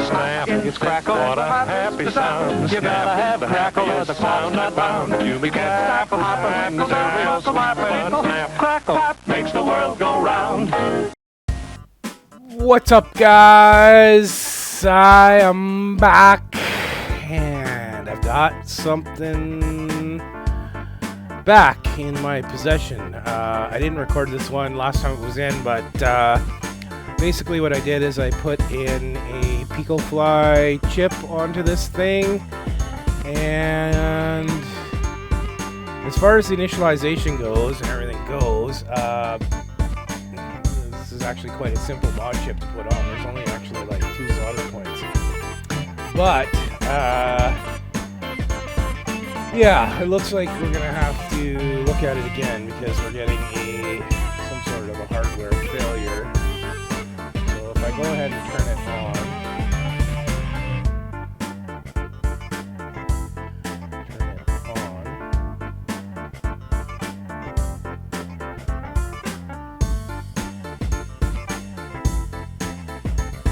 snap, it's crackle, what a happy sound. You gotta have the crackle or the claw's not bound. You can snap a hop and stereo slap and snap, crackle, pop makes the world go round. What's up, guys? I am back, and I've got something back in my possession. I didn't record this one last time it was in, but basically what I did is I put in a Pico Fly chip onto this thing, and as far as the initialization goes and everything goes, this is actually quite a simple mod chip to put on. There's only actually like 2 solder points, but yeah, it looks like we're gonna have to look at it again because we're getting some sort of a hardware failure. So if I go ahead and turn it on,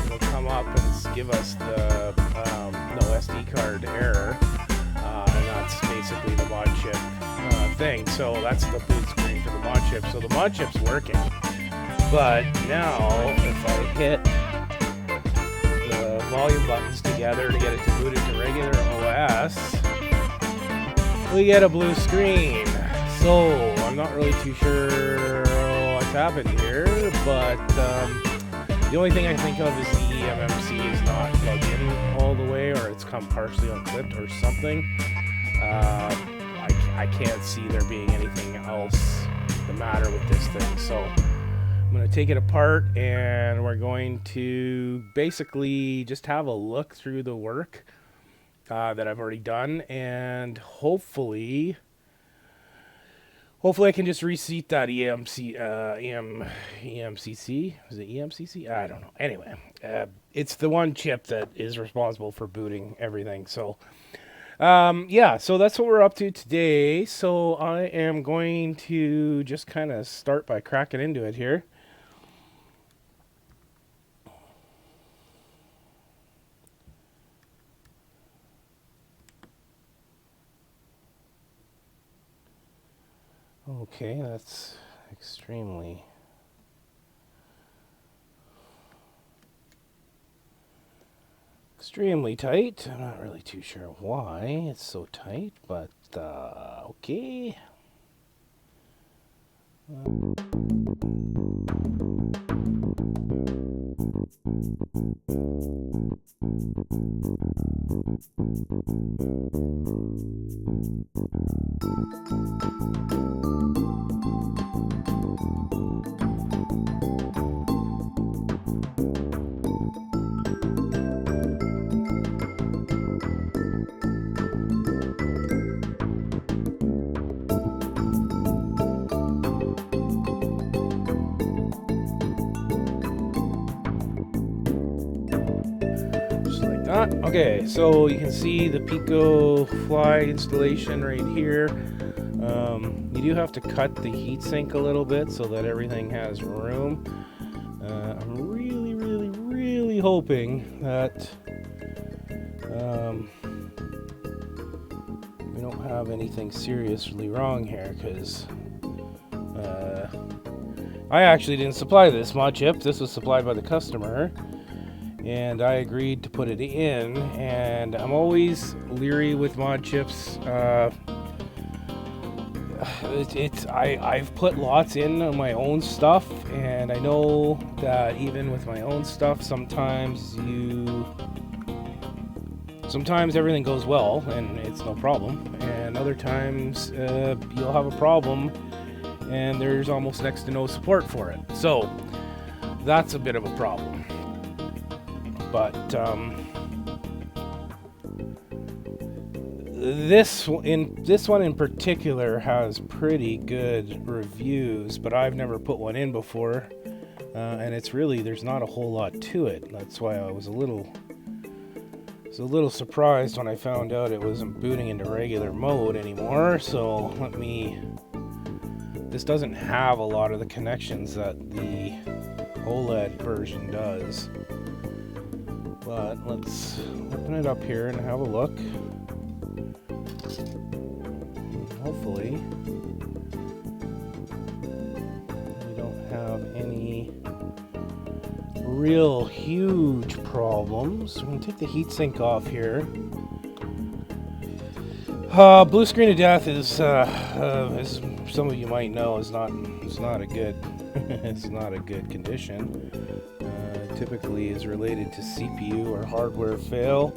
it'll come up and give us the no SD card error. That's basically the mod chip thing. So that's the boot screen for the mod chip. So the mod chip's working. But now, if I hit the volume buttons together to get it to boot into regular OS, we get a blue screen. So I'm not really too sure what's happened here, but the only thing I can think of is the eMMC is not plugged in all the way, or it's come partially unclipped or something. I can't see there being anything else the matter with this thing, so I'm going to take it apart and we're going to basically just have a look through the work that I've already done, and hopefully I can just reseat that EMCC. Is it EMCC? I don't know. Anyway, it's the one chip that is responsible for booting everything, so yeah, so that's what we're up to today. So I am going to just kind of start by cracking into it here. Okay, that's extremely tight. I'm not really too sure why it's so tight, but okay. Okay, so you can see the Pico Fly installation right here. You do have to cut the heatsink a little bit so that everything has room. I'm really hoping that we don't have anything seriously wrong here, because I actually didn't supply this mod chip. This was supplied by the customer, and I agreed to put it in, and I'm always leery with mod chips. I've put lots in on my own stuff, and I know that even with my own stuff, sometimes everything goes well and it's no problem, and other times you'll have a problem and there's almost next to no support for it. So that's a bit of a problem. But this one in particular has pretty good reviews, but I've never put one in before, and there's not a whole lot to it. That's why I was a little surprised when I found out it wasn't booting into regular mode anymore. So this doesn't have a lot of the connections that the OLED version does. But let's open it up here and have a look. Hopefully we don't have any real huge problems. We can take the heatsink off here. Blue screen of death is, as some of you might know, it's not a good it's not a good condition. Typically is related to CPU or hardware fail.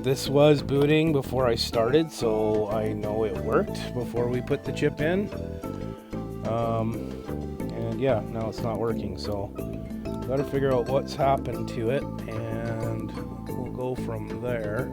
This was booting before I started, so I know it worked before we put the chip in. And yeah, now it's not working, so gotta figure out what's happened to it, and we'll go from there.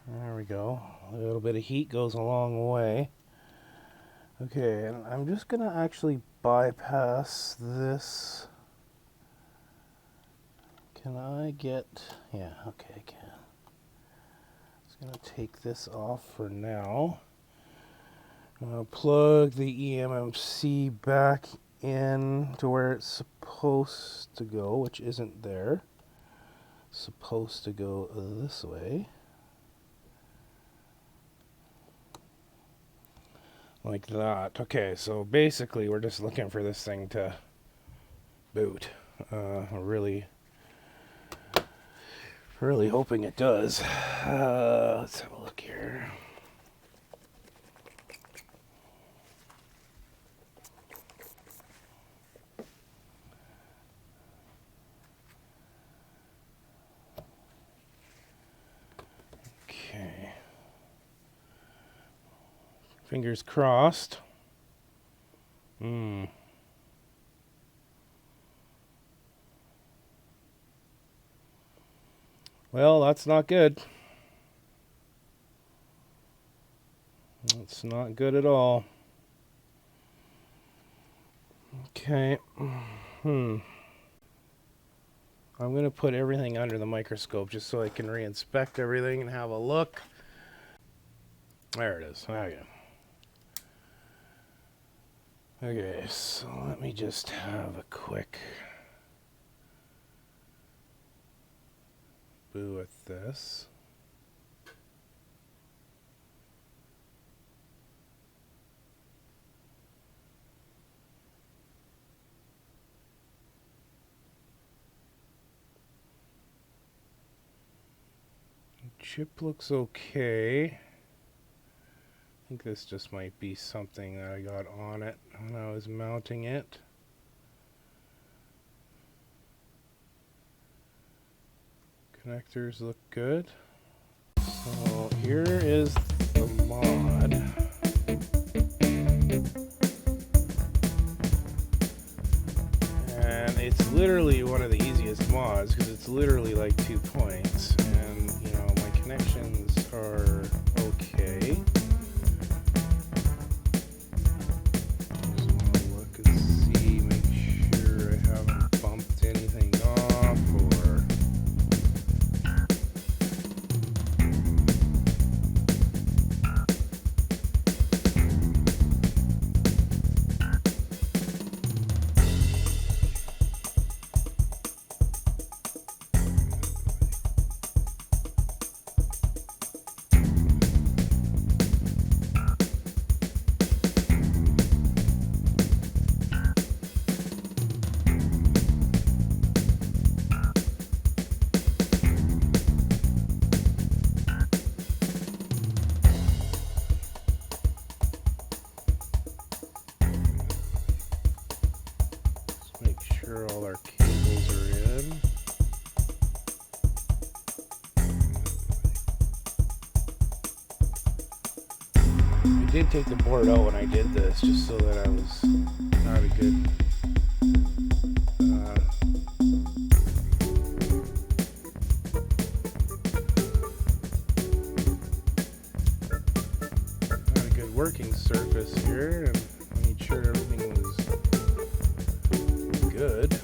There we go. A little bit of heat goes a long way. Okay, and I'm just gonna actually bypass this. Can I get... yeah, okay, I can. Just gonna take this off for now. I'm gonna plug the eMMC back in to where it's supposed to go, which isn't there. It's supposed to go this way. Like that. Okay, so basically we're just looking for this thing to boot. Really hoping it does. Let's have a look here. Okay. Fingers crossed. Well, that's not good. That's not good at all. Okay. I'm going to put everything under the microscope just so I can re-inspect everything and have a look. There it is. Okay. Okay, so let me just have a quick boo with this. Chip looks okay. I think this just might be something that I got on it when I was mounting it. Connectors look good. So here is the mod. And it's literally one of the easiest mods because it's literally like 2 points. And, you know, my connections are okay. All our cables are in. I did take the board out when I did this just so that I was not a good working surface here and made sure everything was good.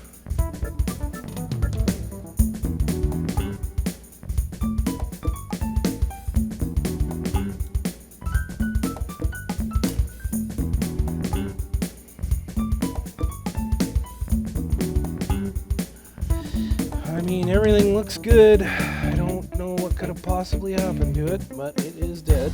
I mean, everything looks good. I don't know what could have possibly happened to it, but it is dead.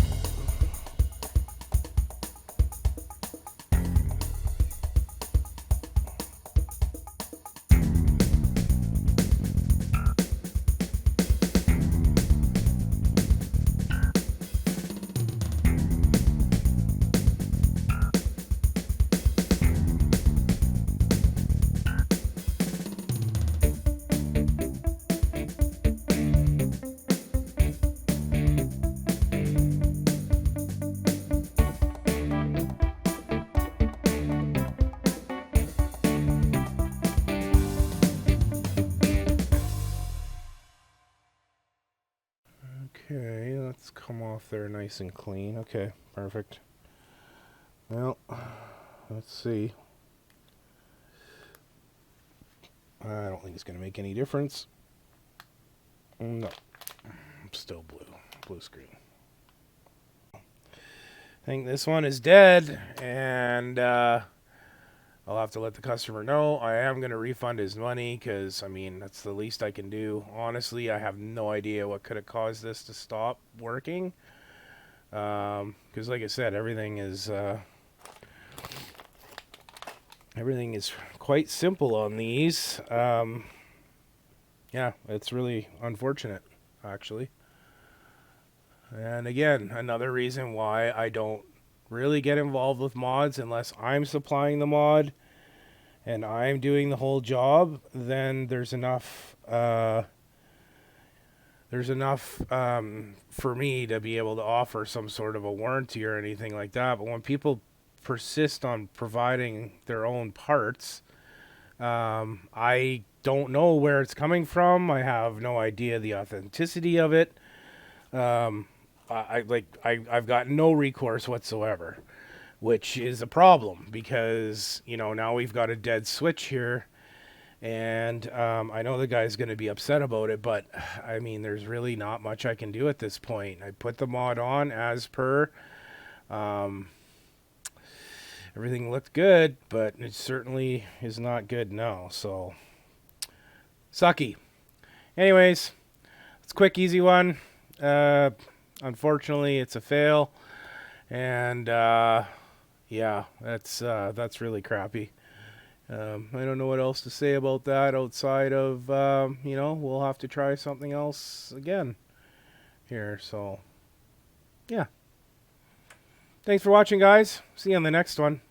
Okay, let's come off there nice and clean. Okay, perfect. Well, let's see. I don't think it's going to make any difference. No. Still blue screen. I think this one is dead, and I'll have to let the customer know. I am going to refund his money because, I mean, that's the least I can do. Honestly, I have no idea what could have caused this to stop working. Because, like I said, everything is quite simple on these. Yeah, it's really unfortunate, actually. And again, another reason why I don't really get involved with mods unless I'm supplying the mod and I'm doing the whole job. Then there's enough for me to be able to offer some sort of a warranty or anything like that. But when people persist on providing their own parts, I don't know where it's coming from. I have no idea the authenticity of it. I've got no recourse whatsoever, which is a problem because, you know, now we've got a dead switch here, and I know the guy's going to be upset about it, but I mean, there's really not much I can do at this point. I put the mod on as per. Everything looked good, but it certainly is not good now, so sucky. Anyways, it's a quick, easy one. Unfortunately, it's a fail, and yeah, that's really crappy. I don't know what else to say about that outside of you know, we'll have to try something else again here. So yeah, thanks for watching, guys. See you on the next one.